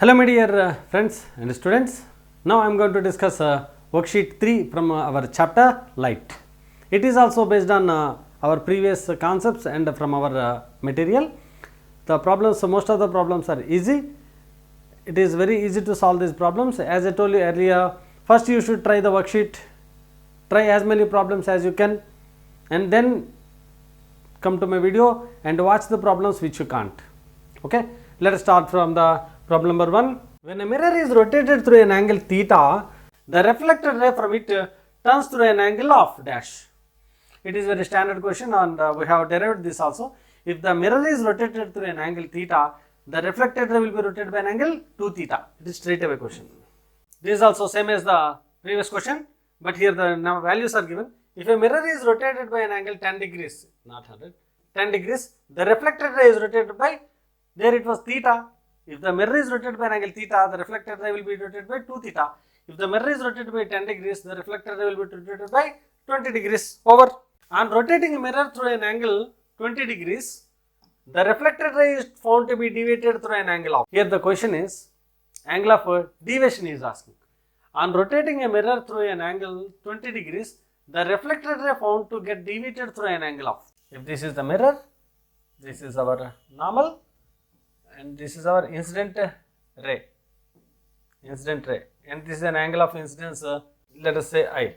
Hello my dear friends and students. Now I am going to discuss worksheet 3 from our chapter light. It is also based on our previous concepts and from our material. The problems, most of the problems are easy. It is very easy to solve these problems. As I told you earlier, first you should try the worksheet, try as many problems as you can, and then come to my video and watch the problems which you can't. Okay, let us start from the problem number 1. When a mirror is rotated through an angle theta, the reflected ray from it turns through an angle of dash. It is very standard question and we have derived this also. If the mirror is rotated through an angle theta, the reflected ray will be rotated by an angle 2 theta. It is straight away question. This is also same as the previous question, but here the values are given. If a mirror is rotated by an angle 10 degrees, not 100, 10 degrees, the reflected ray is rotated by, there it was theta. If the mirror is rotated by an angle theta, the reflected ray will be rotated by 2 theta. If the mirror is rotated by 10 degrees, the reflected ray will be rotated by 20 degrees over. On rotating a mirror through an angle 20 degrees, the reflected ray is found to be deviated through an angle of. Here the question is, angle of deviation is asking. On rotating a mirror through an angle 20 degrees, the reflected ray found to get deviated through an angle of. If this is the mirror, this is our normal, and this is our incident ray, and this is an angle of incidence, let us say I.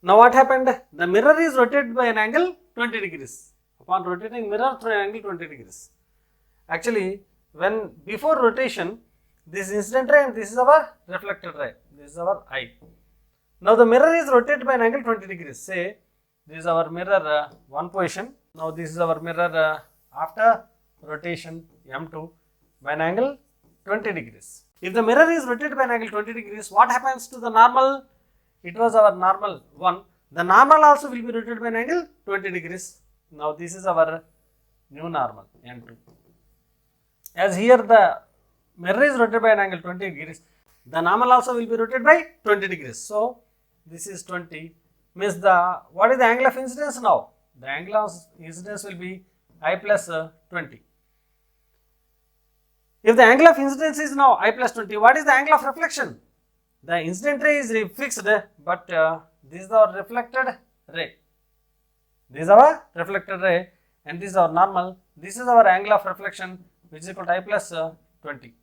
Now what happened? The mirror is rotated by an angle 20 degrees. Upon rotating mirror through an angle 20 degrees. Actually, when before rotation, this incident ray and this is our reflected ray, this is our I. Now the mirror is rotated by an angle 20 degrees. Say this is our mirror one position. Now this is our mirror after rotation M2 by an angle 20 degrees. If the mirror is rotated by an angle 20 degrees, what happens to the normal? It was our normal 1. The normal also will be rotated by an angle 20 degrees. Now this is our new normal N2. As here the mirror is rotated by an angle 20 degrees, the normal also will be rotated by 20 degrees. So this is 20, means what is the angle of incidence now? The angle of incidence will be I plus 20. If the angle of incidence is now I plus 20, what is the angle of reflection? The incident ray is fixed, but this is our reflected ray. This is our reflected ray and this is our normal. This is our angle of reflection, which is equal to I plus 20.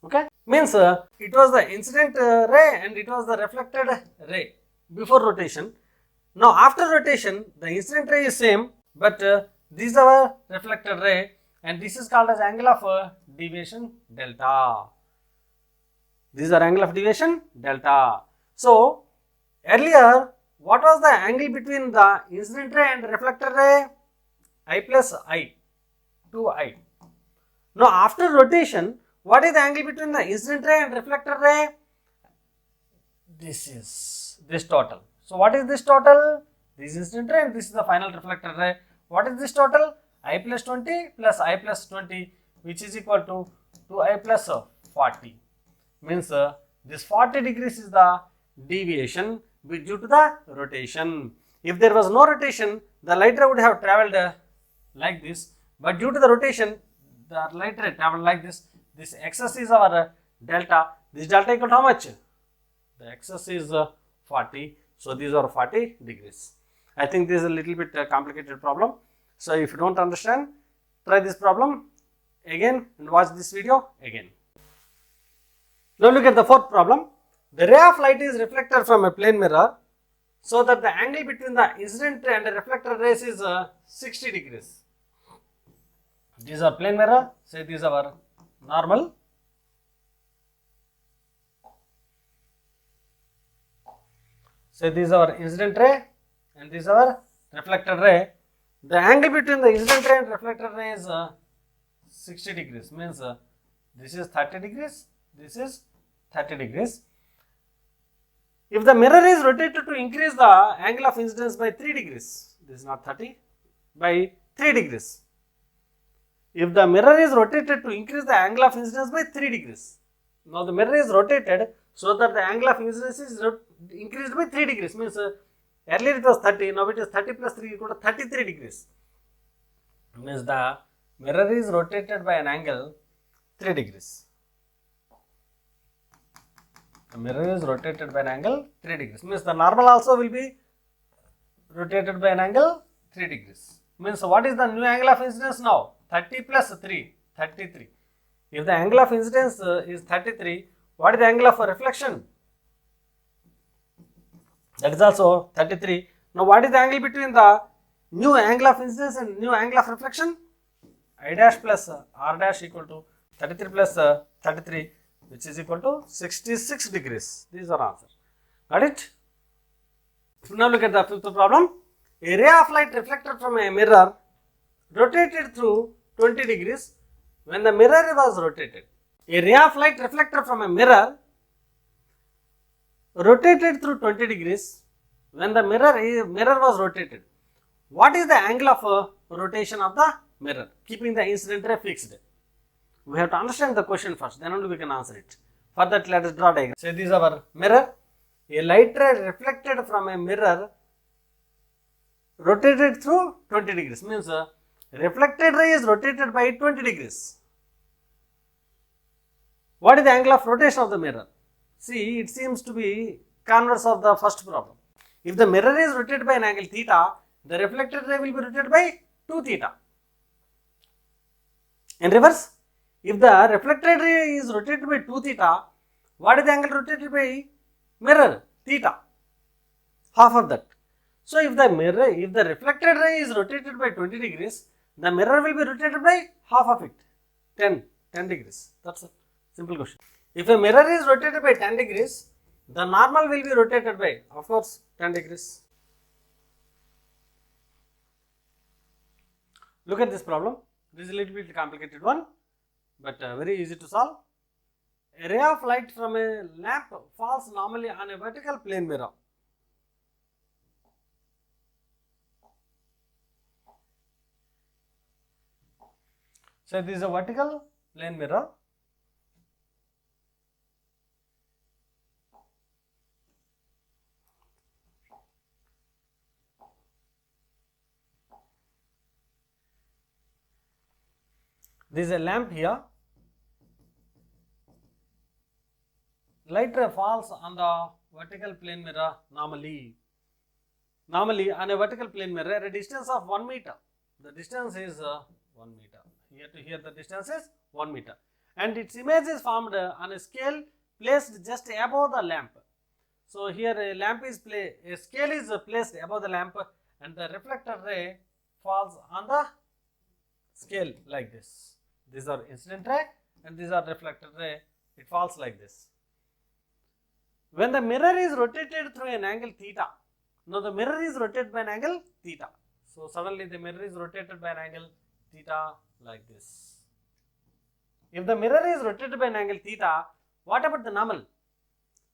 Okay, means it was the incident ray and it was the reflected ray before rotation. Now after rotation, the incident ray is same, but this is our reflected ray and this is called as angle of deviation delta. This is our angle of deviation delta. So earlier, what was the angle between the incident ray and reflected ray? I plus I, 2I. Now after rotation, what is the angle between the incident ray and reflected ray? This is this total. So what is this total? This is incident ray and this is the final reflected ray. What is this total? I plus 20 plus I plus 20, which is equal to 2I plus 40. Means this 40 degrees is the deviation due to the rotation. If there was no rotation, the light ray would have travelled like this, but due to the rotation, the light ray travelled like this. This excess is our delta. This delta equal to how much? The excess is 40. So these are 40 degrees. I think this is a little bit complicated problem. So if you don't understand, try this problem again and watch this video again. Now look at the fourth problem. The ray of light is reflected from a plane mirror so that the angle between the incident and the reflected rays is 60 degrees. These are plane mirror. Say these are our normal. Say these are our incident ray and these are our reflected ray. The angle between the incident ray and reflected ray is 60 degrees. Means this is 30 degrees. This is 30 degrees. If the mirror is rotated to increase the angle of incidence by 3 degrees, this is not 30, by 3 degrees. If the mirror is rotated to increase the angle of incidence by 3 degrees. Now the mirror is rotated so that the angle of incidence is increased by 3 degrees. Means earlier it was 30, now it is 30 plus 3 equal to 33 degrees. Means the mirror is rotated by an angle 3 degrees. The mirror is rotated by an angle 3 degrees. Means the normal also will be rotated by an angle 3 degrees. Means what is the new angle of incidence now? 30 plus 3, 33. If the angle of incidence is 33, what is the angle of reflection? That is also 33. Now what is the angle between the new angle of incidence and new angle of reflection? I dash plus R dash equal to 33 plus 33, which is equal to 66 degrees. These are answers. Got it? Now look at the fifth problem. A ray of light reflected from a mirror rotated through 20 degrees when the mirror was rotated. A ray of light reflected from a mirror rotated through 20 degrees when the mirror was rotated. What is the angle of rotation of the mirror, keeping the incident ray fixed? We have to understand the question first, then only we can answer it. For that, let us draw a diagram. Say this is our mirror. A light ray reflected from a mirror rotated through 20 degrees. Means reflected ray is rotated by 20 degrees. What is the angle of rotation of the mirror? See, it seems to be converse of the first problem. If the mirror is rotated by an angle theta, the reflected ray will be rotated by 2 theta. In reverse, if the reflected ray is rotated by 2 theta, what is the angle rotated by mirror? Theta. Half of that. So if the reflected ray is rotated by 20 degrees, the mirror will be rotated by half of it, 10 degrees. That's a simple question. If a mirror is rotated by 10 degrees, the normal will be rotated by, of course, 10 degrees. Look at this problem. This is a little bit complicated one, but very easy to solve. A ray of light from a lamp falls normally on a vertical plane mirror. So this is a vertical plane mirror. This is a lamp here. Light ray falls on the vertical plane mirror normally. Normally on a vertical plane mirror at a distance of 1 meter. The distance is 1 meter. Here to here the distance is 1 meter. And its image is formed on a scale placed just above the lamp. So here a scale is placed above the lamp and the reflected ray falls on the scale like this. These are incident ray and these are reflected ray. It falls like this. When the mirror is rotated through an angle theta, now the mirror is rotated by an angle theta. So suddenly the mirror is rotated by an angle theta like this. If the mirror is rotated by an angle theta, what about the normal?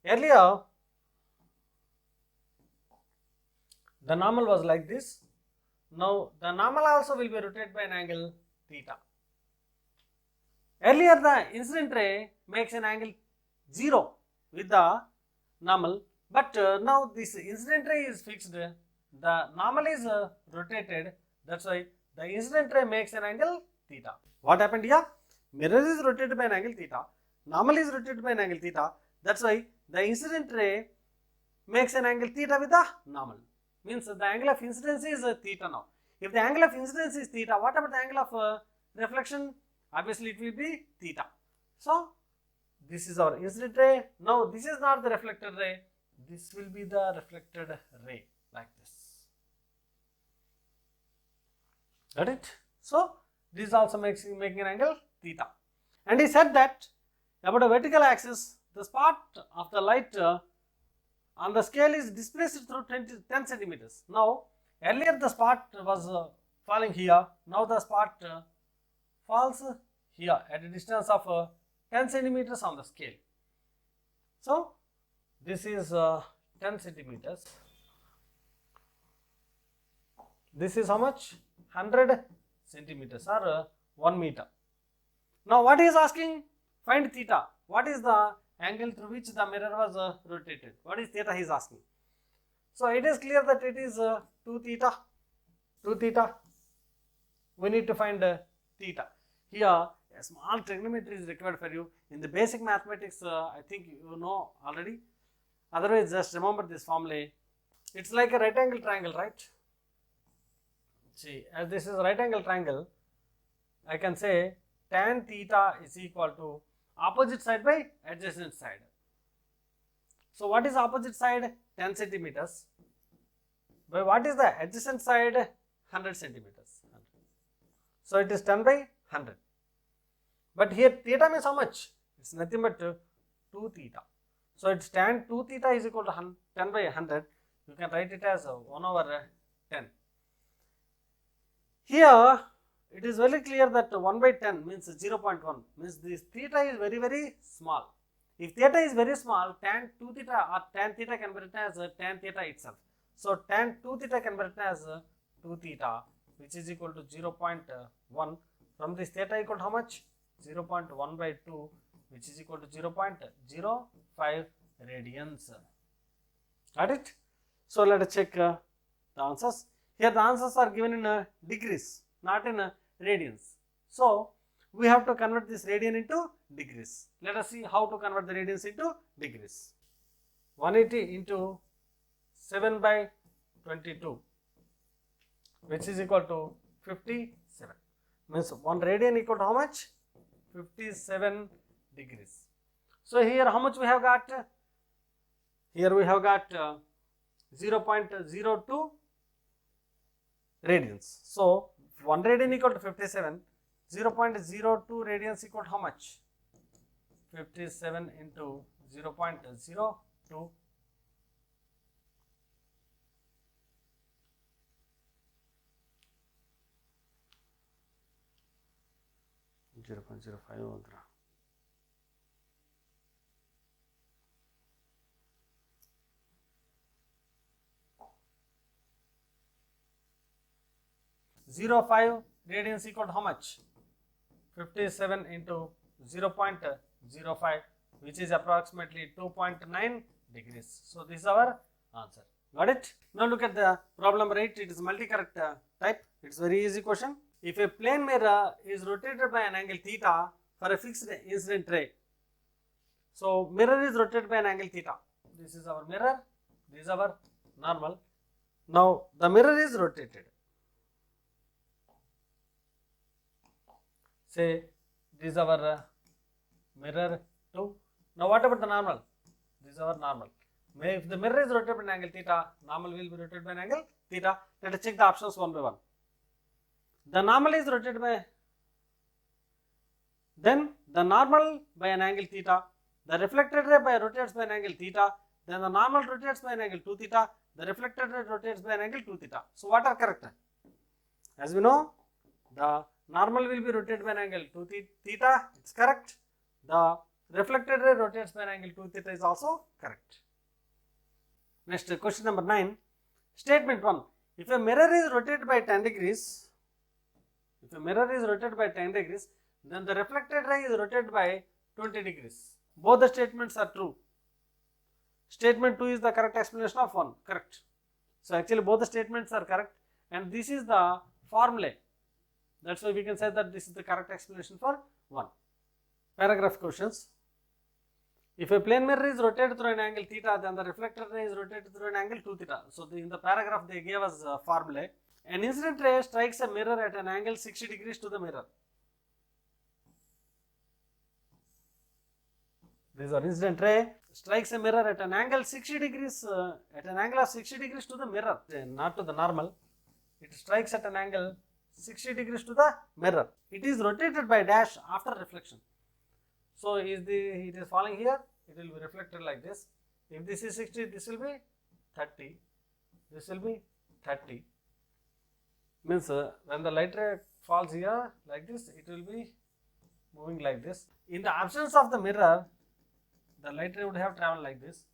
Earlier, the normal was like this. Now the normal also will be rotated by an angle theta. Earlier the incident ray makes an angle 0 with the normal, but now this incident ray is fixed, the normal is rotated, that's why the incident ray makes an angle theta. What happened here? Mirror is rotated by an angle theta, normal is rotated by an angle theta, that's why the incident ray makes an angle theta with the normal. Means the angle of incidence is theta now. If the angle of incidence is theta, what about the angle of reflection? Obviously it will be theta. So this is our incident ray. Now this is not the reflected ray. This will be the reflected ray like this. Got it? So this also making an angle theta. And he said that about a vertical axis, the spot of the light on the scale is displaced through 10 centimeters. Now earlier the spot was falling here. Now the spot falls here at a distance of 10 centimeters on the scale. So this is 10 centimeters. This is how much? 100 centimeters or 1 meter. Now what he is asking? Find theta. What is the angle through which the mirror was rotated? What is theta he is asking? So it is clear that it is 2 theta. 2 theta. We need to find theta. Here A small trigonometry is required for you. In the basic mathematics, I think you know already. Otherwise, just remember this formula. It's like a right angle triangle, right? See, as this is a right angle triangle, I can say tan theta is equal to opposite side by adjacent side. So, what is opposite side? 10 centimeters. By what is the adjacent side? 100 centimeters. So, it is 10 by 100. But here theta means how much? It's nothing but 2 theta. So, it's tan 2 theta is equal to 10 by 100. You can write it as 1 over 10. Here, it is very clear that 1 by 10 means 0.1, means this theta is very, very small. If theta is very small, tan 2 theta or tan theta can be written as tan theta itself. So, tan 2 theta can be written as 2 theta, which is equal to 0.1. From this theta equal to how much? 0.1 by 2, which is equal to 0.05 radians. Got it? So, let us check the answers. Here the answers are given in degrees, not in radians. So, we have to convert this radian into degrees. Let us see how to convert the radians into degrees. 180 into 7 by 22, which is equal to 57. Means 1 radian equal to how much? 57 degrees. So, here how much we have got? Here we have got 0.02 radians. So, 1 radian equal to 57, 0.02 radians equal to how much? 57 into 0.02. 0.05 ಹೋದ್ರ 0.05 radians equal to how much? 57 into 0.05, which is approximately 2.9 degrees. So, this is our answer. Got it? Now, look at the problem 8. It is multi-correct type. It is very easy question. If a plane mirror is rotated by an angle theta for a fixed incident ray. So, mirror is rotated by an angle theta. This is our mirror. This is our normal. Now, the mirror is rotated. Say, this is our mirror 2. Now, what about the normal? This is our normal. If the mirror is rotated by an angle theta, normal will be rotated by an angle theta. Let us check the options one by one. The normal is rotated by, then the normal by an angle theta, the reflected ray rotates by an angle theta, then the normal rotates by an angle 2 theta, the reflected ray rotates by an angle 2 theta. So, what are correct? As we know, the normal will be rotated by an angle 2 theta, it's correct. The reflected ray rotates by an angle 2 theta is also correct. Next, question number 9. Statement 1. If a mirror is rotated by 10 degrees, then the reflected ray is rotated by 20 degrees. Both the statements are true. Statement 2 is the correct explanation of 1. Correct. So, actually both the statements are correct, and this is the formula. That's why we can say that this is the correct explanation for 1. Paragraph questions. If a plane mirror is rotated through an angle theta, then the reflected ray is rotated through an angle 2 theta. So, in the paragraph they gave us a formula. An incident ray strikes a mirror at an angle 60 degrees to the mirror. This is our incident ray strikes a mirror at an angle 60 degrees, at an angle of 60 degrees to the mirror, not to the normal. It strikes at an angle 60 degrees to the mirror. It is rotated by dash after reflection. So, it is falling here, it will be reflected like this. If this is 60, this will be 30. This will be 30. Means when the light ray falls here like this, it will be moving like this. In the absence of the mirror, the light ray would have traveled like this.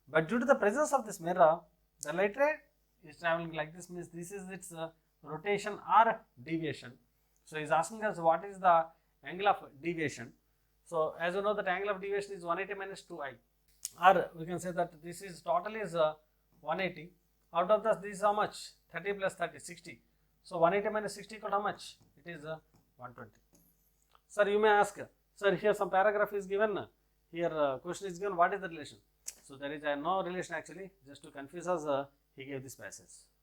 But due to the presence of this mirror, the light ray is traveling like this. Means this is its rotation or deviation. So, he is asking us what is the angle of deviation. So, as you know, that angle of deviation is 180 minus 2i, or we can say that this is total is 180. Out of this is how much? 30 plus 30, 60. So, 180 minus 60 equal to how much? It is 120. Sir, you may ask, sir, here some paragraph is given, here question is given, what is the relation? So there is no relation actually, just to confuse us, he gave this passage.